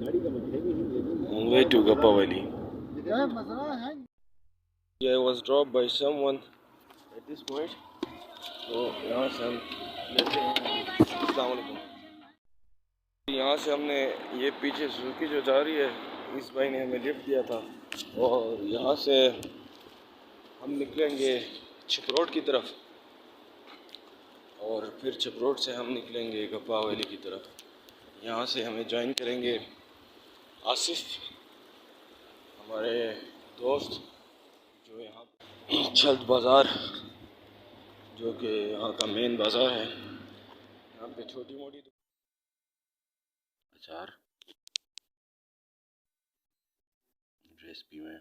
On way to Gappa Valley. I was dropped by someone at this point. तो यहाँ से हम लेते हैं। अस्सलाम वालेकुम। यहाँ से हमने ये पीछे सुजुकी जो जा रही है, इस भाई ने हमें लिफ्ट दिया था और यहाँ से हम निकलेंगे छपरोट की तरफ और फिर छपरोट से हम निकलेंगे गप्पा वैली की तरफ। यहाँ से हमें ज्वाइन करेंगे आसिफ, हमारे दोस्त, जो यहाँ छल्द बाज़ार, जो कि यहाँ का मेन बाज़ार है। यहाँ पे छोटी मोटी अचार, रेसिपी में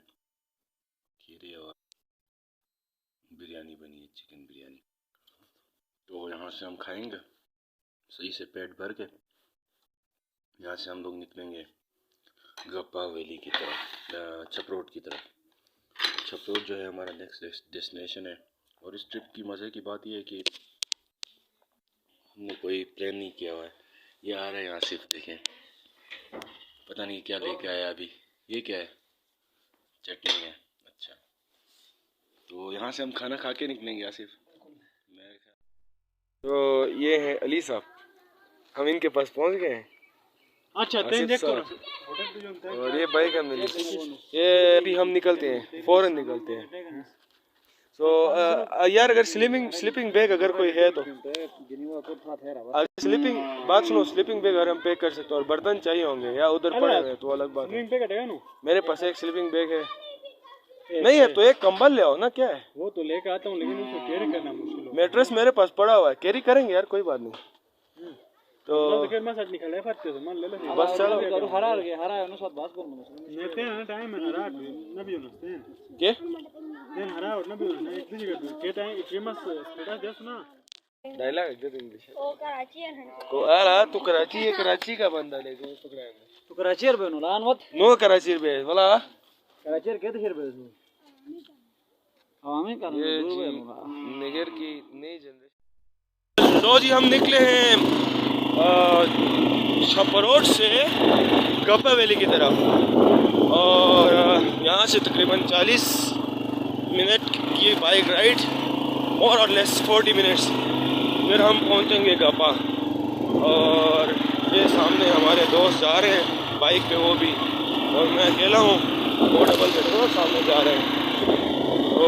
खीरे और बिरयानी बनी है, चिकन बिरयानी। तो यहाँ से हम खाएंगे सही से पेट भर के। यहाँ से हम लोग निकलेंगे गप्पा वैली की तरफ, छपरोट की तरफ। छपरोट जो है हमारा नेक्स्ट डेस्टिनेशन है। और इस ट्रिप की मज़े की बात यह है कि हमने कोई प्लान नहीं किया हुआ है। ये आ रहा है यहाँ, सिर्फ देखें, पता नहीं क्या लेके आया अभी। ये क्या है? चटनी है। अच्छा, तो यहाँ से हम खाना खा के निकलेंगे आसिफ। तो ये है अली साहब, हम इनके पास पहुँच गए हैं। अच्छा, और ये बाइक है मेरी, ये अभी हम निकलते हैं, फ़ौरन निकलते हैं। तो यार अगर स्लीपिंग बैग अगर कोई है तो बात सुनो, स्लीपिंग बैग अगर हम पैक कर सकते हैं और बर्तन चाहिए होंगे या उधर पड़े हुए तो अलग बात है। मेरे पास एक स्लीपिंग बैग है, नहीं है तो एक कंबल ले आओ ना। क्या है वो तो लेकर आता हूँ, लेकिन उसको कैरी करना मुश्किल है। मैट्रेस मेरे पास पड़ा हुआ है, कैरी करेंगे यार, कोई बात नहीं। तो बस चलो डायलॉग इंग्लिश को आ रहा तू कराची है, कराची का बंदा लेके तो कराची नो कराची वाला कराची निगर की नई जनरेशन। तो जी हम निकले हैं छपरोट से गप्पा वैली की तरफ और यहाँ से तकरीबन 40 मिनट की बाइक राइड, मोर और लेस 40 मिनट्स, फिर हम पहुँचेंगे गप्पा। और ये सामने हमारे दोस्त जा रहे हैं बाइक पे, वो भी, और मैं अकेला हूँ, वो डबल पेट्रोल सामने जा रहे हैं। तो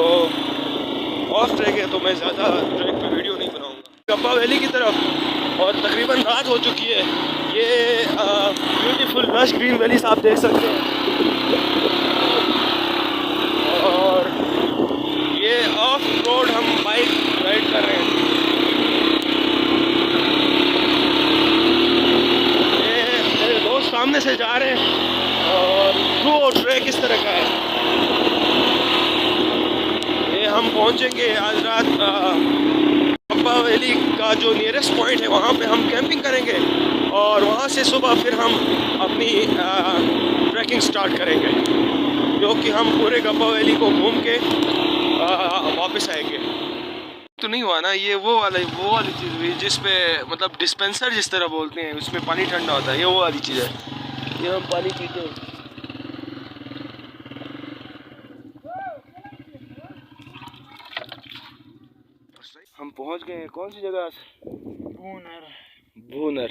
ऑफ ट्रैक है तो मैं ज़्यादा ट्रैक पे वीडियो नहीं बनाऊँगा। गप्पा वैली की तरफ और तकरीबन रात हो चुकी है। ये ब्यूटीफुल लश ग्रीन वैली आप देख सकते हैं। और ये ऑफ रोड हम बाइक राइड कर रहे हैं। ये मेरे दोस्त सामने से जा रहे हैं और थ्रू और ट्रैक इस तरह का है। ये हम पहुंचेंगे आज रात गप्पा वैली का जो नियरेस्ट पॉइंट है, वहाँ पे हम कैंपिंग करेंगे और वहाँ से सुबह फिर हम अपनी ट्रैकिंग स्टार्ट करेंगे, जो कि हम पूरे गप्पा वैली को घूम के वापस आएंगे। तो नहीं हुआ ना, ये वो वाली चीज़ हुई जिसपे मतलब डिस्पेंसर जिस तरह बोलते हैं, उसमें पानी ठंडा होता है, ये वो वाली चीज़ है। ये हम पानी पीते हैं। हम पहुंच गए हैं कौन सी जगह? भूनर।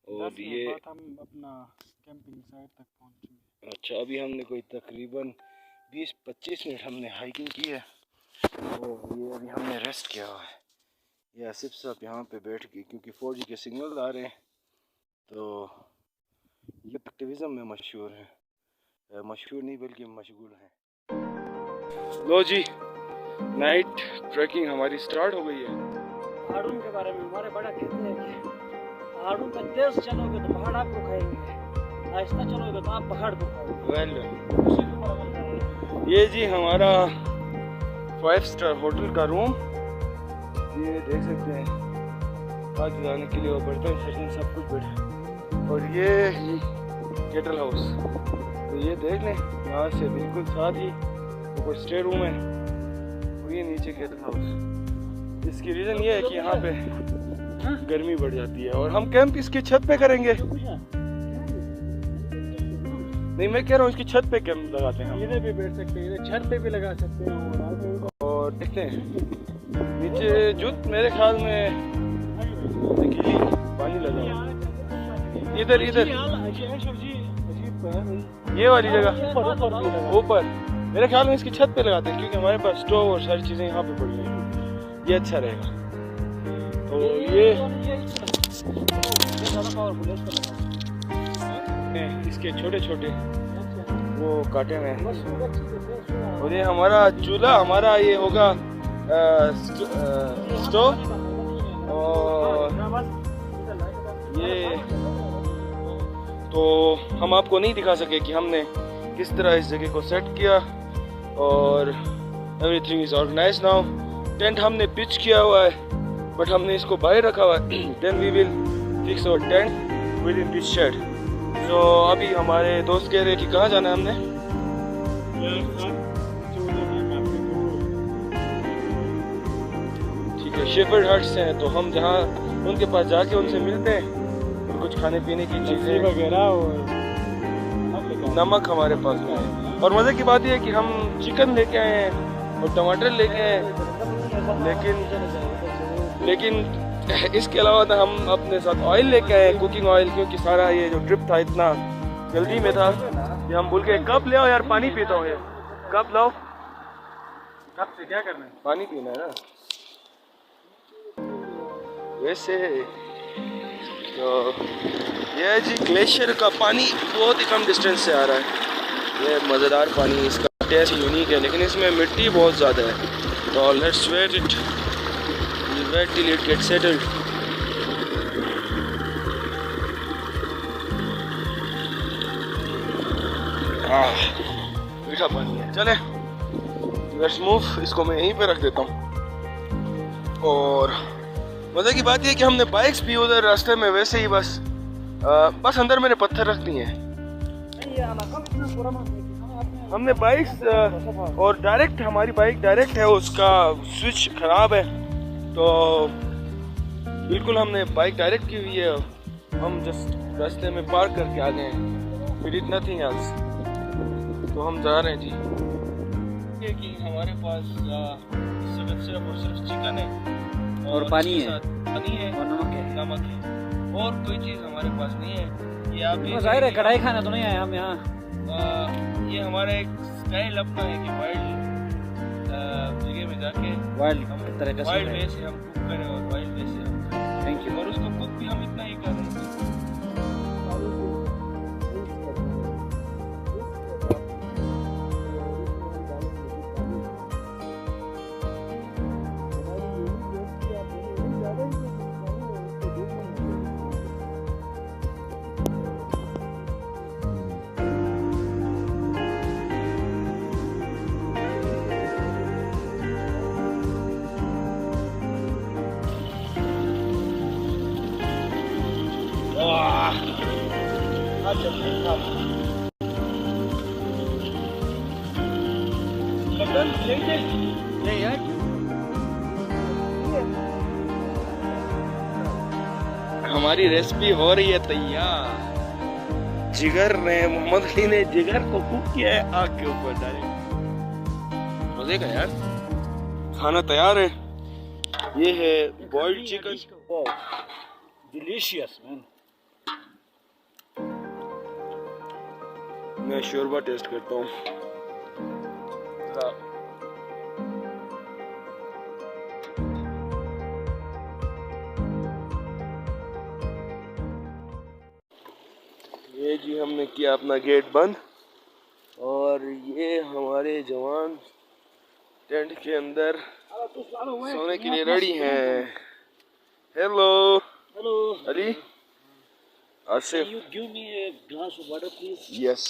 और ये हम अपना कैंपिंग साइट तक पहुंचे। अच्छा, अभी हमने कोई तकरीबन 20-25 मिनट हमने हाइकिंग की है और ये अभी हमने रेस्ट किया हुआ है। ये आसिफ साहब यहाँ पे बैठ गए क्योंकि 4G के सिग्नल आ रहे हैं। तो ये एक्टिविज़म में मशहूर है, मशहूर नहीं बल्कि मशगूल है। लो जी, नाइट ट्रैकिंग हमारी स्टार्ट हो गई है। पहाड़ों के बारे में हमारे बड़ा कहते हैं कि पहाड़ों पे तेज चलोगे तो पहाड़ आपको खाएंगे, आहिस्ता चलोगे तो आप पहाड़ को खाओगे। ये जी हमारा 5 स्टार होटल का रूम, ये देख सकते हैं, आग जलाने के लिए और बर्तन शर्तन सब कुछ बैठे। और ये केटल हाउस, तो ये देख लें यहाँ से बिल्कुल साथ ही तो कोई स्टे रूम है और ये नीचे केटल हाउस। इसकी रीज़न ये है कि यहाँ पे गर्मी बढ़ जाती है और हम कैंप इसकी छत पे करेंगे। नहीं, मैं कह रहा हूँ इसकी छत पे कैंप लगाते हैं हम। इधर भी बैठ सकते हैं, इधर छत पे भी लगा सकते हैं। और देखते हैं नीचे जुत मेरे ख्याल में गीली पानी लगा। इधर इधर ये वाली जगह ऊपर मेरे ख्याल में इसकी छत पे लगाते हैं, क्योंकि हमारे पास स्टोव और सारी चीजें यहाँ पे पड़ी हैं, ये अच्छा रहेगा। तो ये इसके छोटे छोटे वो काटे हुए हैं। और ये हमारा चूल्हा, हमारा ये होगा स्टोव। और ये तो हम आपको नहीं दिखा सके कि हमने किस तरह इस जगह को सेट किया। और everything is organize now. Tent हमने पिच किया हुआ है, बट हमने इसको बाहर रखा हुआ है। Then we will fix our tent within this shade. तो अभी हमारे दोस्त कह रहे हैं कि कहाँ जाना है हमने। ठीक है, शेफर्ड हट्स हैं, तो हम जहाँ उनके पास जाके उनसे मिलते हैं और कुछ खाने पीने की चीज़ें वगैरह, नमक हमारे पास में है। और मज़े की बात यह है कि हम चिकन लेके आए हैं और टमाटर लेके आए हैं, लेकिन इसके अलावा तो हम अपने साथ ऑयल लेके आए हैं, कुकिंग ऑयल, क्योंकि सारा ये जो ट्रिप था इतना जल्दी में था कि हम बोल के कप ले आओ यार, पानी पीता हूँ, कप लाओ। कप से क्या करना है? पानी पीना है ना। वैसे तो ये जी ग्लेशियर का पानी बहुत ही कम डिस्टेंस से आ रहा है। ये मज़ेदार पानी, इसका टेस्ट यूनिक है, लेकिन इसमें मिट्टी बहुत ज़्यादा है। तो let's wait it, wait till it get settled. मीठा पानी है। चले लेट्स मूव, इसको मैं यहीं पे रख देता हूँ। और मज़े की बात यह कि हमने बाइक्स भी उधर रास्ते में वैसे ही बस अंदर मैंने पत्थर रख दिए हैं। हमने बाइक्स और डायरेक्ट, हमारी बाइक डायरेक्ट है, उसका स्विच ख़राब है, तो बिल्कुल हमने बाइक डायरेक्ट की हुई है। हम जस्ट रास्ते में पार्क करके आ गए हैं, वी डिड नथिंग एल्स। तो हम जा रहे हैं जी। ये कि हमारे पास सिर्फ और सिर्फ चिकन है और पानी है, और नमक है, और कोई चीज़ हमारे पास नहीं है। ये आप जाहिर है कढ़ाई खाना तो नहीं आए हम यहाँ। ये हमारा एक स्टाइल अपना है कि वाइल्ड जगह में जाके वाइल्ड वे से हम कुक करें और वाइल्ड वे से हम करें। Thank you. और उसको कुक भी हम इतना ही कर रहे हैं। हमारी रेसिपी हो रही है तैयार। जिगर ने, मोहम्मद अली ने जिगर को कुक किया है आग के ऊपर डायरेक्ट। मजे का यार, खाना तैयार है। ये है बॉइल्ड चिकन, डिलीशियस मैन। मैं शोरबा टेस्ट करता हूँ। ये जी हमने किया अपना गेट बंद, और ये हमारे जवान टेंट के अंदर सोने के लिए रेडी हैं। Hello hello Ali, Asif. you give me a glass of water please? Yes,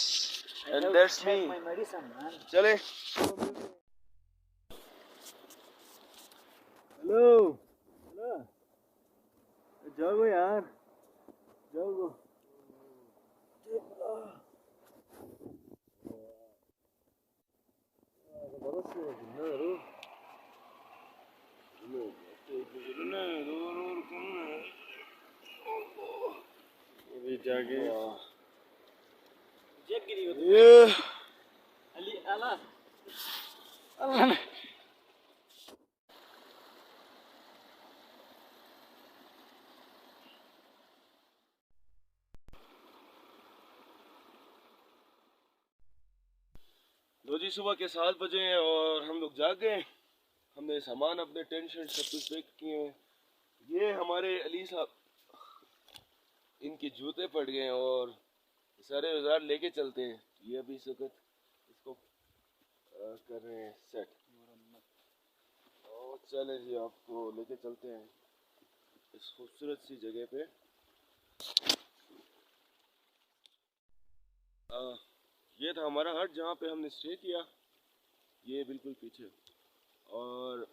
and that's me. My medicine man. चले। हेलो हेलो, जाओ यार, जाओ। जाके चेक गिरी हो ये अली आला अल्लाह लो जी, सुबह के 7 बजे हैं और हम लोग जाग गए। हमने सामान अपने टेंट शर्ट सब कुछ पैक किए हैं। ये हमारे अली साहब, इनके जूते पड़ गए हैं और सारे औजार लेके चलते हैं। ये अभी इस वक्त इसको कर रहे हैं सेट। और चले जी, आपको लेके चलते हैं इस खूबसूरत सी जगह पे। ये था हमारा हट जहाँ पे हमने स्टे किया, ये बिल्कुल पीछे। और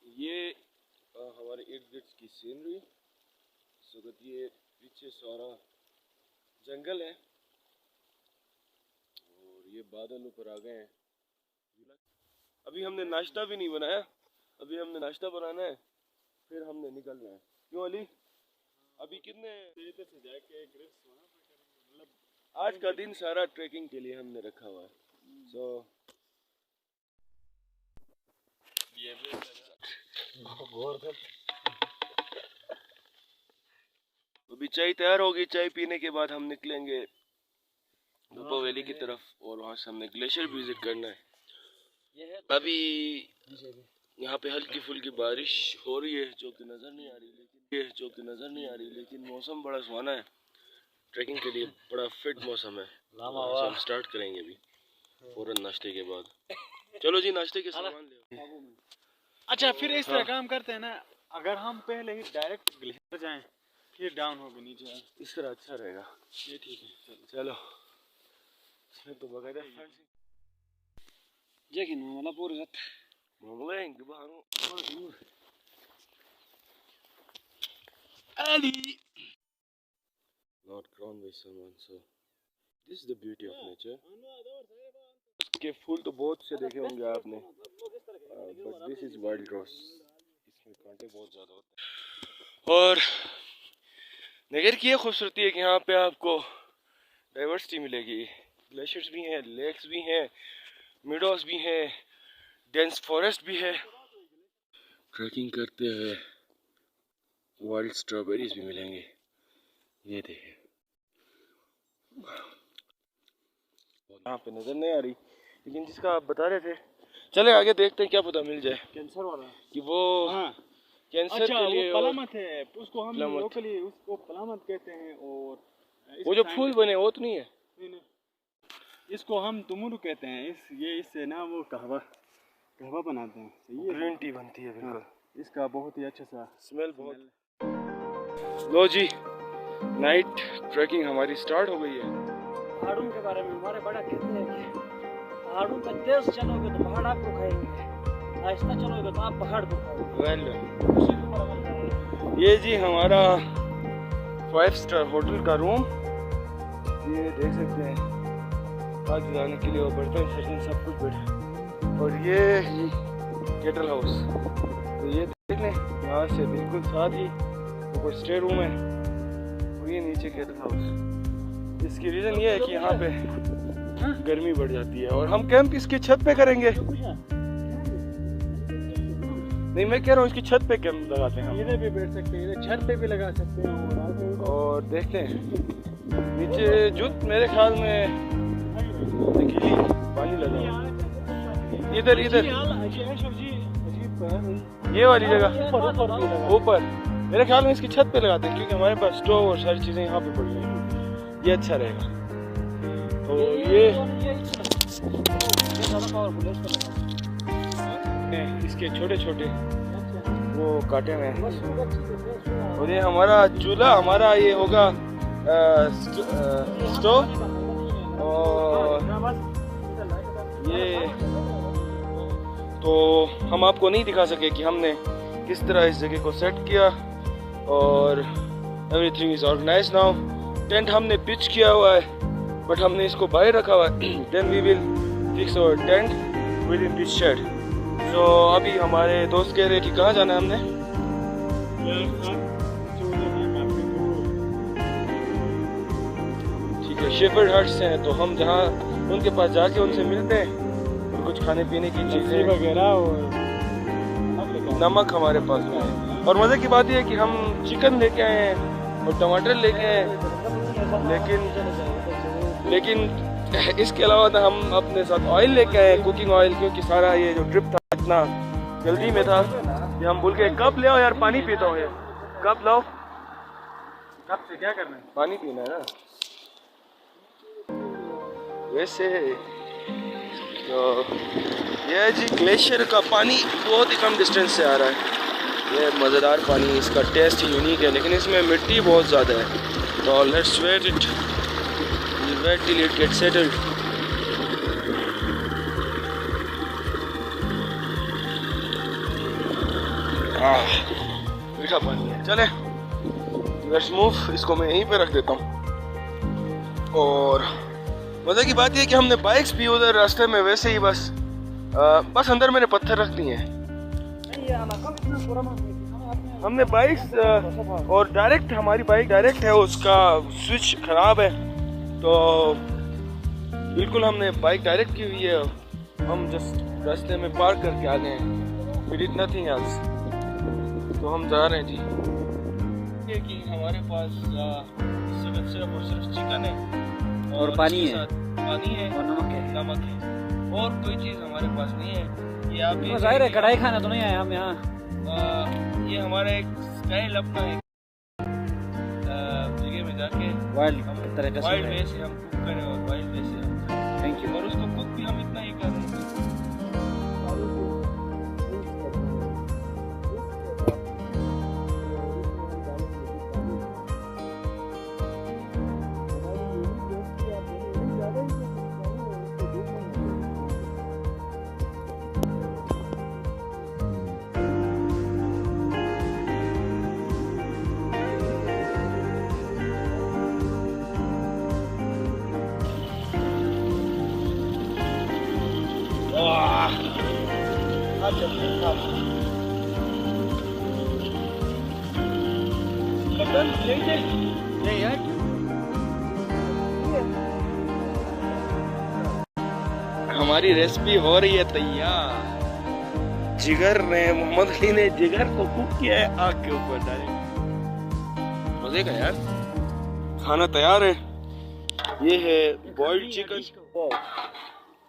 ये हमारे इर्द गिर्द की सीनरी। इस वक्त ये पीछे सारा जंगल है और ये बादल ऊपर आ गए हैं। अभी हमने नाश्ता भी नहीं बनाया, अभी हमने नाश्ता बनाना है, फिर हमने निकलना है। क्यों अली? अभी कितने से जाके मतलब आज का दिन सारा ट्रैकिंग के लिए हमने रखा हुआ है। सो ये भी अभी चाय तैयार होगी। चाय पीने के बाद हम निकलेंगे भूपा वैली की तरफ और वहाँ से हमने ग्लेशियर भी विजिट करना है। अभी यहाँ पे हल्की फुल्की बारिश हो रही है जो कि नज़र नहीं आ रही, लेकिन मौसम बड़ा सुहाना है। ट्रैकिंग के लिए बड़ा फिट मौसम है। हम स्टार्ट करेंगे अभी फौरन नाश्ते के बाद। चलो जी, नाश्ते के सामान ले। अच्छा, फिर इस तरह काम करते हैं ना, अगर हम पहले ही डायरेक्ट ग्लेशियर जाएं फिर डाउन होके नीचे आए, इस तरह अच्छा रहेगा। ये ठीक है। चलो इसमें तो बकायदा जेकिन मामला पूरे साथ Ali. Not grown by someone, so this is the beauty of nature. के फूल तो बहुत से देखे होंगे आपने, but this is wild rose. इसमें कांटे बहुत ज़्यादा होते हैं। और नगर की ये खूबसूरती है कि यहाँ पे आपको डाइवर्सिटी मिलेगी। ग्लेशियर्स भी हैं, लेक्स भी हैं, मिडोज भी हैं, डेंस फॉरेस्ट भी है। ट्रैकिंग करते हुए वाइल्ड स्ट्रॉबेरीज भी मिलेंगे। ये देखिए, यहाँ पे नजर नहीं आ रही, लेकिन जिसका आप बता रहे थे, चले आगे देखते हैं, क्या पता मिल जाए। कैंसर वाला कि वो कैंसर अच्छा, के लिए वो पलामत है, उसको हम लोकली उसको पलामत कहते हैं। और वो जो फूल बने वो तो नहीं है? नहीं, इसको हम तुमुरु कहते हैं। इससे ना वो कहवा बनाते हैं। सही है, ग्रीन टी बनती है बिल्कुल। इसका बहुत ही अच्छा सा स्मेल बहुत। लो जी, नाइट ट्रैकिंग हमारी स्टार्ट हो गई है। पहाड़ों के बारे में हमारे बड़ा कहते हैं कि पहाड़ों में तेज चलोगे तो पहाड़ आपको खाएंगे, आहिस्ता चलोगे तो आप पहाड़ को खाओगे। ये जी हमारा 5 स्टार होटल का रूम, ये देख सकते हैं। आग जलाने के लिए और बर्तन शर्तन सब कुछ बैठे। और ये केटल हाउस, तो ये देख लें, यहाँ से बिल्कुल साथ ही ऊपर स्टे रूम है और ये नीचे केटल हाउस। इसकी रीज़न ये है कि यहाँ पे गर्मी बढ़ जाती है और हम कैंप इसकी छत पे करेंगे। नहीं, मैं कह रहा हूँ इसकी छत पे कैंप लगाते हैं। इधर भी बैठ सकते हैं, इधर छत पे भी लगा सकते हैं। और देखते हैं नीचे जुत मेरे ख्याल में गीली पानी लगा। इधर ये वाली जगह ऊपर मेरे ख्याल में इसकी छत पे लगाते हैं, क्योंकि हमारे पास स्टोव और सारी चीजें यहाँ पे पड़ रही हैं। ये अच्छा रहेगा। तो ये इसके छोटे छोटे वो काटे हुए हैं। और ये हमारा चूल्हा, हमारा ये होगा स्टोव। और ये तो हम आपको नहीं दिखा सके कि हमने किस तरह इस जगह को सेट किया। और everything is organized now. Tent हमने पिच किया हुआ है, बट हमने इसको बाहर रखा हुआ है। Then we will fix our tent within this shade. तो अभी हमारे दोस्त कह रहे हैं कि कहाँ जाना है हमने। ठीक है, ये शेफर्ड हट्स हैं, तो हम जहाँ उनके पास जाके उनसे मिलते हैं और कुछ खाने पीने की चीज़ें वगैरह नमक हमारे पास में है। और मज़े की बात यह है कि हम चिकन लेके आए हैं और टमाटर लेके आए हैं, लेकिन इसके अलावा ना हम अपने साथ ऑयल लेके आए, कुकिंग ऑयल, क्योंकि सारा ये जो ट्रिप था इतना जल्दी में था कि हम बोल के कप ले आओ यार, पानी पीता हूँ, कप लाओ। कब से क्या करना है? पानी पीना है ना। वैसे तो ये जी ग्लेशियर का पानी बहुत ही कम डिस्टेंस से आ रहा है। ये मज़ेदार पानी, इसका टेस्ट ही यूनिक है, लेकिन इसमें मिट्टी बहुत ज़्यादा है। तो let's wait it, wait till it get settled. मीठा पानी है। चले लेट्स मूव, इसको मैं यहीं पे रख देता हूँ। और मज़े की बात यह कि हमने बाइक्स भी उधर रास्ते में वैसे ही बस अंदर मैंने पत्थर रख दिए हैं। हमने बाइक्स और डायरेक्ट, हमारी बाइक डायरेक्ट है, उसका स्विच ख़राब है, तो बिल्कुल हमने बाइक डायरेक्ट की हुई है। हम जस्ट रास्ते में पार्क करके आ गए हैं, वी डिड नथिंग एल्स। तो हम जा रहे हैं जी। ये कि हमारे पास सिर्फ और सिर्फ चिकन है और पानी है, पानी है और नमक है, और कोई चीज़ हमारे पास नहीं है। ये आप जाहिर है कढ़ाई खाना तो नहीं आए हम यहाँ। ये हमारा एक स्टाइल अपना है, जगह में जाके वाइल्ड तरीके से वाइल्ड वे से हम कुक करें और वाइल्ड वे से हम, थैंक यू। और उसको कुक भी हम इतना ही कर रहे हैं। हमारी रेसिपी हो रही है तैयार। जिगर ने, मोहम्मद अली ने जिगर को कुक किया है आग के ऊपर डायरेक्ट। मजे का यार, खाना तैयार है। ये है बॉइल्ड चिकन,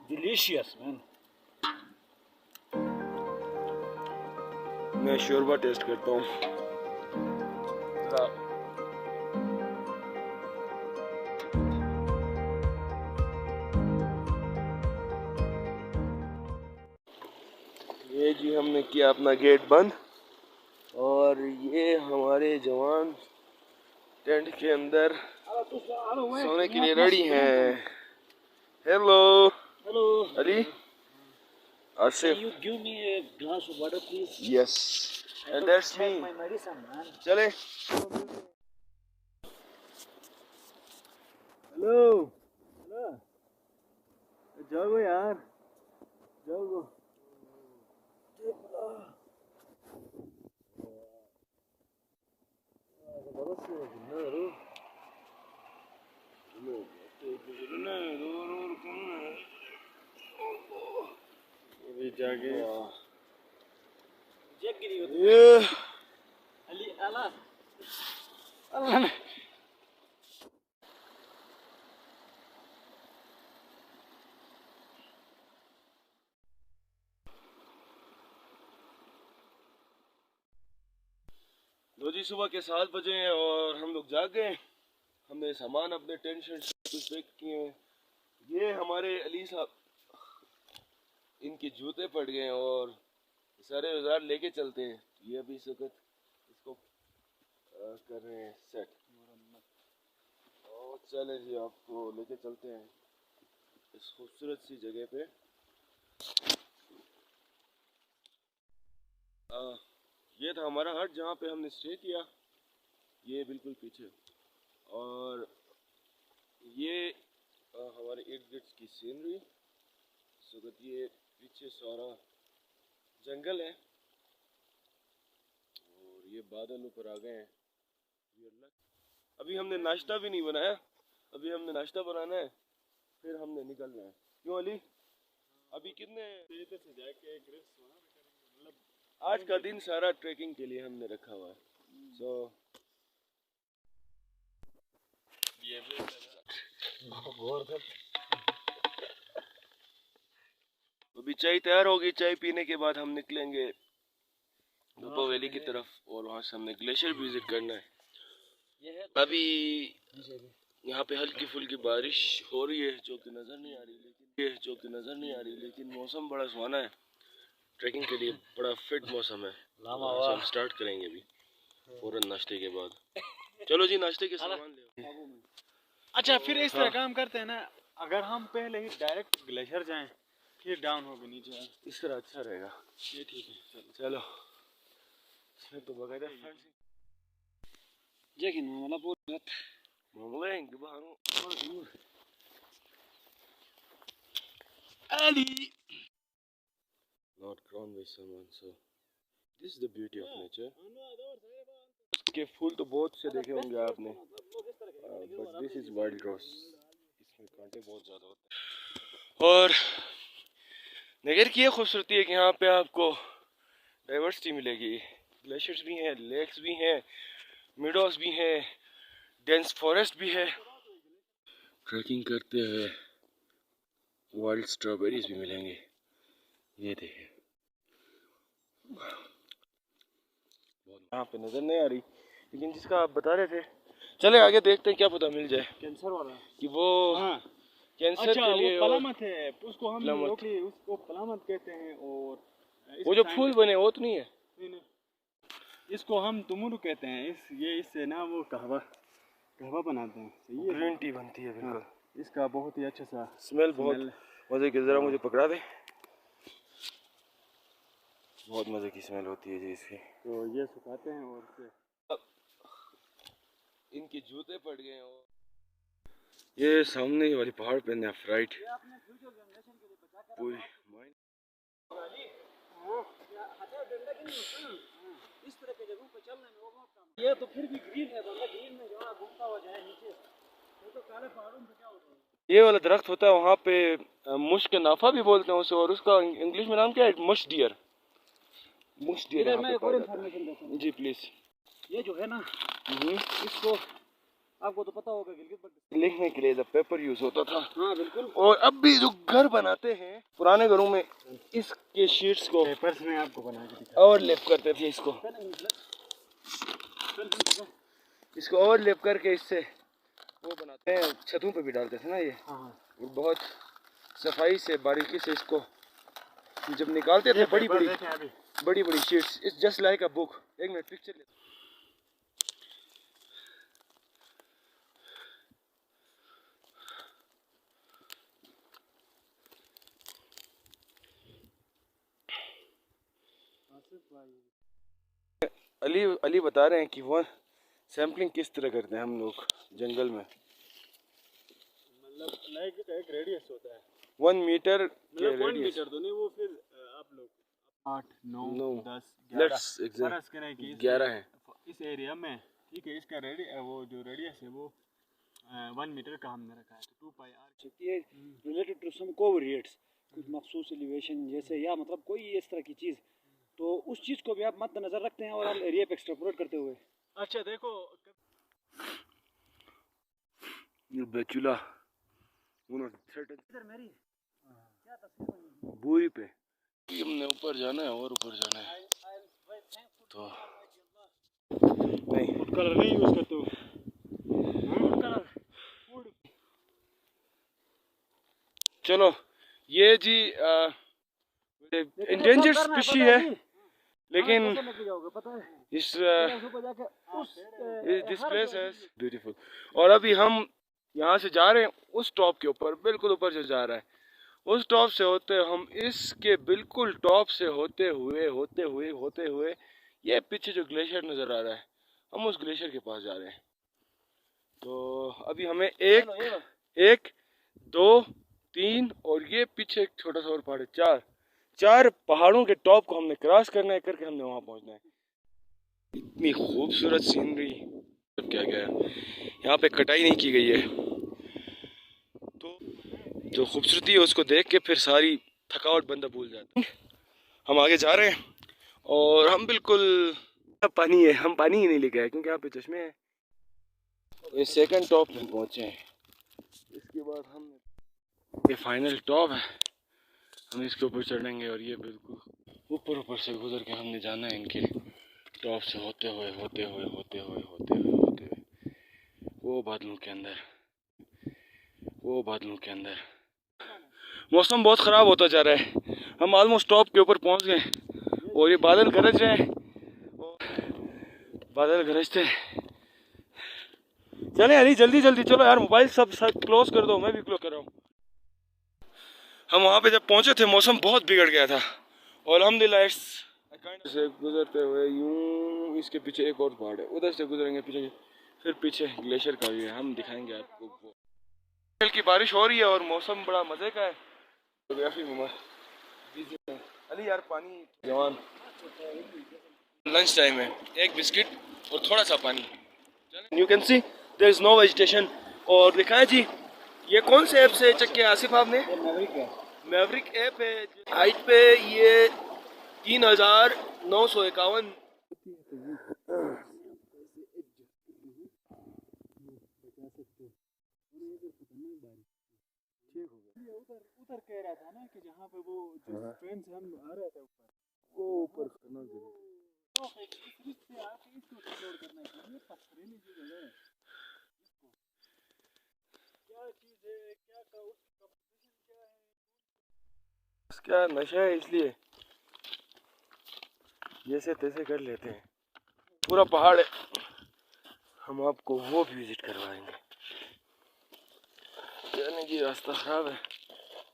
डिलीशियस मैन। मैं शोरबा टेस्ट करता हूँ। ये जी हमने किया अपना गेट बंद, और ये हमारे जवान टेंट के अंदर सोने के लिए रेडी हैं। Hello hello Ali, Asif. you give me a glass of water please? Yes, and that's me. My medicine man. चले। हेलो जाओ यार, जाओ। जाके Ali Allah. Allah. लो जी, सुबह के 7 बजे हैं और हम लोग जाग गए। हमने सामान अपने टेंट शर्ट कुछ पैक किए हैं। ये हमारे अली साहब, इनके जूते पड़ गए हैं और सारे औजार लेके चलते हैं। ये अभी इस वक्त इसको कर रहे हैं सेट। और चले जी, आपको लेके चलते हैं इस खूबसूरत सी जगह पे। ये था हमारा हट जहाँ पे हमने स्टे किया, ये बिल्कुल पीछे। और ये हमारे इर्द गिर्द की सीनरी। ये पीछे सारा जंगल है और ये बादल ऊपर आ गए हैं। अभी हमने नाश्ता भी नहीं बनाया, अभी हमने नाश्ता बनाना है, फिर हमने निकलना है। क्यों अली? अभी कितने इधर से जाके एक रेस्ट वहाँ पे करेंगे, मतलब आज का दिन सारा ट्रैकिंग के लिए हमने रखा हुआ है। सो ये अभी चाय तैयार होगी। चाय पीने के बाद हम निकलेंगे धूपा वैली की तरफ और वहाँ से हमने ग्लेशियर भी विजिट करना है। अभी यहाँ पे हल्की फुल्की बारिश हो रही है जो कि नज़र नहीं आ रही, लेकिन मौसम बड़ा सुहाना है। ट्रैकिंग के लिए बड़ा फिट मौसम है। तो हम स्टार्ट करेंगे अभी फौरन नाश्ते के बाद। चलो जी, नाश्ते के सामान ले। अच्छा, फिर इस तरह काम करते हैं ना, अगर हम पहले ही डायरेक्ट ग्लेशियर जाएं फिर डाउन होके नीचे आए, इस तरह अच्छा रहेगा। ये ठीक है। चलो तो बगैर Jekin mala purrat. Mamulain ke baru Ali not grown by someone, so this is the beauty of nature. इसके फूल तो बहुत से देखे होंगे आपने, but this is wild rose. इसमें कांटे बहुत ज़्यादा होते हैं। और नगर की ये खूबसूरती है कि यहाँ पे आपको डाइवर्सिटी मिलेगी। ग्लेशियर्स भी हैं, लेक्स भी हैं, मिडोज भी हैं, डेंस फॉरेस्ट भी है। ट्रैकिंग करते हुए वाइल्ड स्ट्रॉबेरीज भी मिलेंगे। ये देखिए, यहाँ पे नजर नहीं आ रही, लेकिन जिसका आप बता रहे थे, चले आगे देखते हैं, क्या पता मिल जाए। कैंसर वाला कि वो कैंसर अच्छा, के लिए वो पलामत है, उसको हम उसको पलामत कहते हैं। और वो जो फूल बने वो तो नहीं है? नहीं, इसको हम तुमुर कहते हैं। इससे ना वो कहवा बनाते हैं। सही है, ग्रीन टी बनती है बिल्कुल। इसका बहुत ही अच्छा सा स्मेल बहुत मजे की। जरा मुझे पकड़ा दे। बहुत मजे की स्मेल होती है जी इसकी। तो ये सुखाते हैं और फिर इनके जूते पड़ गए हैं। ये सामने वाली पहाड़ पे नेफ्राइट पूरी इस तरह के जगहों पे चलने में वो बहुत काम। ये तो फिर भी ग्रीन है, बंदा ग्रीन में जो है घूमता हुआ जाए नीचे, तो काले पहाड़ों में क्या होता है? ये वाला दरख्त होता है वहाँ पे, मुश्क नाफा भी बोलते हैं उसे, और उसका इंग्लिश में नाम क्या है? मश डियर। इधर मैं एक और इन्फॉर्मेशन देता हूँ जी प्लीज। ये जो है ना, इसको आपको तो पता होगा गिलगित लिखने के लिए द पेपर यूज होता था। हाँ बिल्कुल। और अब भी जो घर बनाते हैं पुराने घरों में, इसके शीट्स को पेपर्स में आपको बना के और लेप करते थे। इसको और लेप करके इससे वो बनाते हैं, छतों पे भी डालते थे ना ये। और बहुत सफाई से, बारीकी से इसको जब निकालते थे, बड़ी बड़ी sheets, it's just like a book. एक मिनट पिक्चर ले। अली बता रहे हैं कि वो सैम्पलिंग किस तरह करते हैं हम लोग जंगल में। मतलब लाइक एक रेडियस होता है 1 मीटर के मतलब 1 रेडियस। मीटर तो नहीं, वो फिर आप लोग 8 9 10 लेट्स 11 है इस एरिया में। ठीक है, इसका वो जो रेडियस है वो 1 मीटर का हमने रखा है। तो 2 पाई आर ये रिलेटेड टू सम कोऑर्डिनेट्स, कुछ मखसूस एलिवेशन जैसे, या मतलब कोई इस तरह की चीज़, तो उस चीज़ को भी आप मद्देनजर रखते हैं और आप एरिया पे एक्सट्रापोलेट करते हुए। अच्छा देखो, ये बेचुला इधर मेरी क्या तस्वीर बनी बूरी पे। हमने ऊपर जाना है और ऊपर जाना है, तो नहीं कलर नहीं यूज करते हो। चलो, ये जी इंडेंजर्ड स्पीशी है, लेकिन इस दिस प्लेस है ब्यूटीफुल। और अभी हम यहाँ से जा रहे हैं उस टॉप के ऊपर, बिल्कुल ऊपर से जा रहा है। उस टॉप से होते हम इसके बिल्कुल टॉप से होते हुए ये पीछे जो ग्लेशियर नज़र आ रहा है, हम उस ग्लेशियर के पास जा रहे हैं। तो अभी हमें 1 2 3 और ये पीछे एक छोटा सा और पहाड़ है, 4 पहाड़ों के टॉप को हमने क्रॉस करना है, करके हमने वहाँ पहुँचना है। इतनी खूबसूरत सीनरी, क्या क्या है यहाँ पे कटाई नहीं की गई है, जो खूबसूरती है उसको देख के फिर सारी थकावट बंदा भूल जाता है। हम आगे जा रहे हैं और हम बिल्कुल पानी है, हम पानी ही नहीं लेके आए क्योंकि यहाँ पे चश्मे हैं। ये सेकंड टॉप में पहुँचे हैं, इसके बाद हम ये फाइनल टॉप है, हम इसके ऊपर चढ़ेंगे और ये बिल्कुल ऊपर से गुजर के हमने जाना है इनके टॉप से होते हुए वो बादलों के अंदर। मौसम बहुत ख़राब होता जा रहा है, हम ऑलमोस्ट टॉप के ऊपर पहुंच गए और ये बादल गरज रहे हैं, बादल गरजते। चले अली जल्दी चलो यार, मोबाइल सब क्लोज कर दो, मैं भी क्लोज कर रहा हूँ। हम वहाँ पे जब पहुँचे थे मौसम बहुत बिगड़ गया था और अल्हम्दुलिल्लाह से गुजरते हुए यूं इसके पीछे एक और पहाड़ है, उधर से गुजरेंगे पीछे, फिर पीछे ग्लेशियर का भी है, हम दिखाएंगे आपको। वो की बारिश हो रही है और मौसम बड़ा मज़े का है। अली यार पानी जवान, लंच टाइम है, एक बिस्किट और थोड़ा सा पानी। You can see there is no vegetation. और दिखाएं जी ये कौन से ऐप से चेक किया आसिफ आपने? मैवरिक ऐप है, हाइट पे ये 3951। उधर कह रहा था ना कि जहाँ पे वो जिस ट्रेन से हम आ रहे थे ऊपर से आके इसको एक्सप्लोर करना है। ये पथरीली सी जगह है, क्या चीज़ है, क्या का उसकी कंपोजिशन क्या है, क्या नशा है, इसलिए जैसे तैसे कर लेते हैं। पूरा पहाड़ है, हम आपको वो भी विजिट करवाएंगे। यानी कि रास्ता ख़राब है,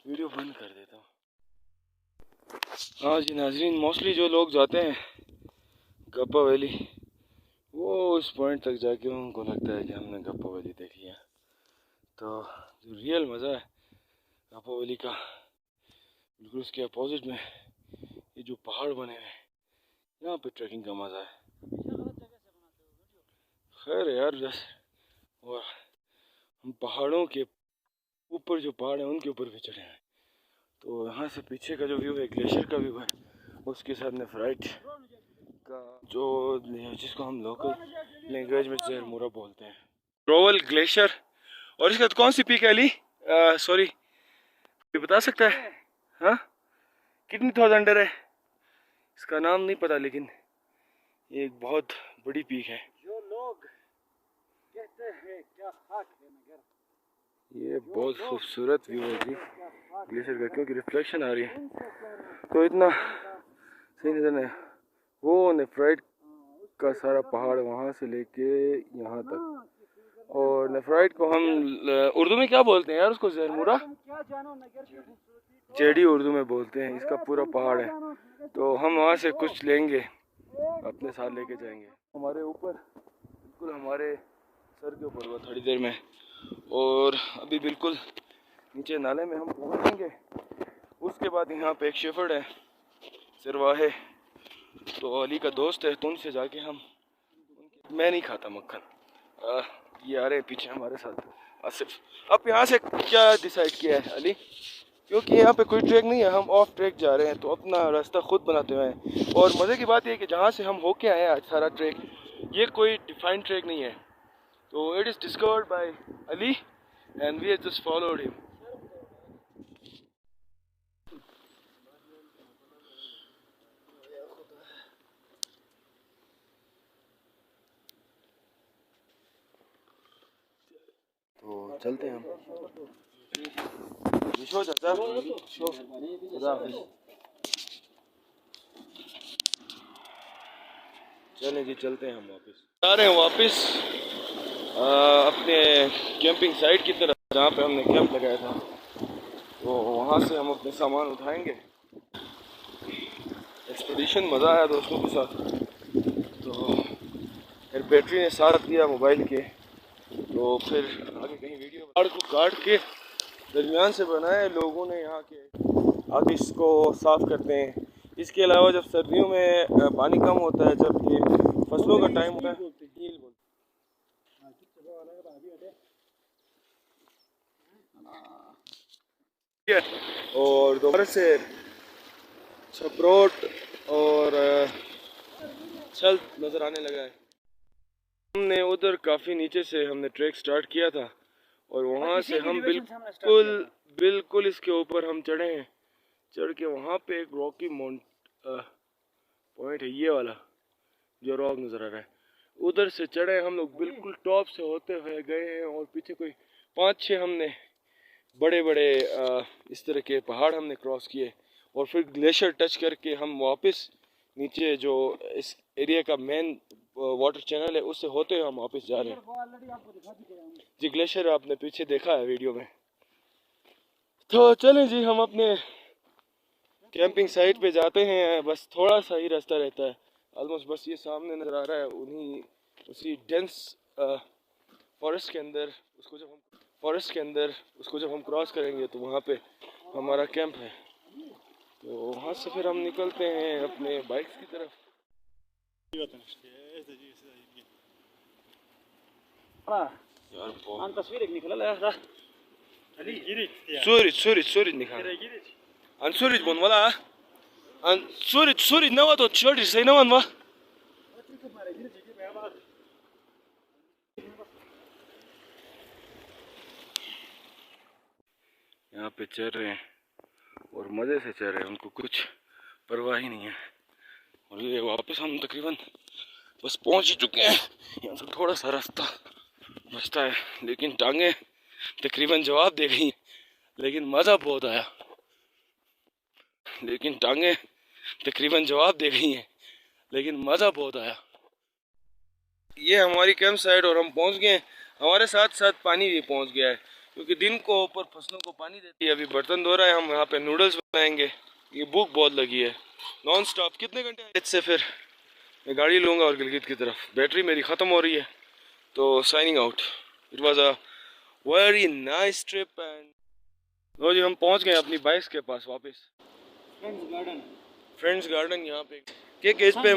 वीडियो बंद कर देता हूँ। हाँ जी नाजरीन, मोस्टली जो लोग जाते हैं गप्पा वैली, वो उस पॉइंट तक जाके उनको लगता है कि हमने गप्पा वैली देख लिया। तो जो रियल मज़ा है गप्पा वैली का, बिल्कुल उसके अपोजिट में ये जो पहाड़ बने हैं, यहाँ पे ट्रैकिंग का मज़ा है। खैर यार बस, और हम पहाड़ों के ऊपर जो पहाड़ हैं उनके ऊपर भी चढ़े हैं, तो यहाँ से पीछे का जो व्यू है ग्लेशियर का व्यू है, उसके साथ नेफ्राइट का जो जिसको हम लोकल लैंग्वेज में ज़रमुरा बोलते हैं, रोवल ग्लेशियर। और इसके बाद कौन सी पीक है अली? सॉरी ये बता सकता है? हाँ कितनी थाउजेंड है? इसका नाम नहीं पता, लेकिन ये एक बहुत बड़ी पीक है। जो लोग कहते हैं क्या खाक है मगर, ये बहुत खूबसूरत व्यू है जी ग्लेशियर का, क्योंकि रिफ्लेक्शन आ रही है तो इतना सही नजर नहीं। वो नेफ्राइट का सारा पहाड़ वहाँ से लेके यहाँ तक, और नेफ्राइट को हम उर्दू में क्या बोलते हैं यार उसको? ज़रमुरा, जेडी उर्दू में बोलते हैं। इसका पूरा पहाड़ है, तो हम वहाँ से कुछ लेंगे अपने साथ लेके जाएंगे। हमारे ऊपर बिल्कुल हमारे सर के ऊपर हुआ थोड़ी देर में, और अभी बिल्कुल नीचे नाले में हम पहुँचेंगे। उसके बाद यहाँ पे एक शेफर्ड है सिरवाहे, तो अली का दोस्त है, तो उनसे जाके हम, मैं नहीं खाता मक्खन। ये आ रहे हैं पीछे हमारे साथ आसिफ। अब यहाँ से क्या डिसाइड किया है अली? क्योंकि यहाँ पे कोई ट्रैक नहीं है, हम ऑफ ट्रैक जा रहे हैं, तो अपना रास्ता खुद बनाते हुए हैं। और मज़े की बात यह है कि जहाँ से हम होके आए हैं आज सारा ट्रैक, ये कोई डिफाइंड ट्रैक नहीं है, तो it is discovered by Ali and we have just followed him. तो चलते हैं हम। शो चाचा, शो चलें जी, चलते हैं हम वापस। जा रहे हैं वापस अपने कैंपिंग साइट की तरफ, जहाँ पे हमने कैंप लगाया था, तो वहाँ से हम अपने सामान उठाएंगे। एक्सपीडिशन मज़ा आया दोस्तों के साथ, तो फिर बैटरी ने साथ दिया मोबाइल के, तो फिर आगे कहीं वीडियो पहाड़ को काट के दरमियान से बनाए लोगों ने, यहाँ के आगे इसको साफ़ करते हैं। इसके अलावा जब सर्दियों में पानी कम होता है, जब ये फसलों का टाइम होता है, और दोबारा से छपरोट और छल नज़र आने लगा है। हमने उधर काफ़ी नीचे से हमने ट्रैक स्टार्ट किया था और वहाँ से हम बिल्कुल इसके ऊपर हम चढ़े हैं। चढ़ के वहाँ पे एक रॉकी पॉइंट है, ये वाला जो रॉक नज़र आ रहा है, उधर से चढ़े हम लोग, बिल्कुल टॉप से होते हुए गए हैं और पीछे कोई 5-6 हमने बड़े बड़े इस तरह के पहाड़ हमने क्रॉस किए और फिर ग्लेशियर टच करके हम वापस नीचे जो इस एरिया का मेन वाटर चैनल है उससे होते हुए हम वापस जा रहे हैं। जी ग्लेशियर आपने पीछे देखा है वीडियो में। तो चलें जी, हम अपने कैंपिंग साइट पे जाते हैं। बस थोड़ा सा ही रास्ता रहता है, ऑलमोस्ट बस ये सामने नज़र आ रहा है, उसी डेंस फॉरेस्ट के अंदर उसको जब हम क्रॉस करेंगे तो वहाँ पे हमारा कैंप है। तो वहाँ से फिर हम निकलते हैं अपने बाइक्स की तरफ। यार तस्वीर एक निकला था सूरज निकाल सूरज बोन वाला सूरज नवा तो छोटी सही नवा वा यहाँ पे चल रहे हैं और मज़े से चल रहे हैं, उनको कुछ परवाह ही नहीं है। और ये वापस हम तकरीबन बस पहुँच ही चुके हैं। यहाँ से थोड़ा सा रास्ता बचता है, लेकिन टांगे तकरीबन जवाब दे गई, लेकिन मज़ा बहुत आया। ये हमारी कैंप साइट और हम पहुँच गए। हमारे साथ साथ पानी भी पहुँच गया है, क्योंकि दिन को ऊपर फसलों को पानी देती है। अभी बर्तन धो रहा है, हम यहाँ पे नूडल्स बनाएंगे। ये भूख बहुत लगी है नॉन स्टॉप। कितने घंटे इससे फिर मैं गाड़ी लूँगा और गिलगित की तरफ। बैटरी मेरी ख़त्म हो रही है, तो signing out. It was a very nice trip and लो जी, हम पहुँच गए अपनी बाइक्स के पास वापस। फ्रेंड्स गार्डन यहाँ पे केज पे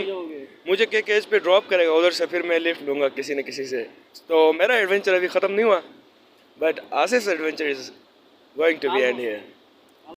मुझे केज पे ड्रॉप करेगा, उधर से फिर मैं लिफ्ट लूँगा किसी न किसी से। तो मेरा एडवेंचर अभी ख़त्म नहीं हुआ, बट आसिस adventure is going to be end here.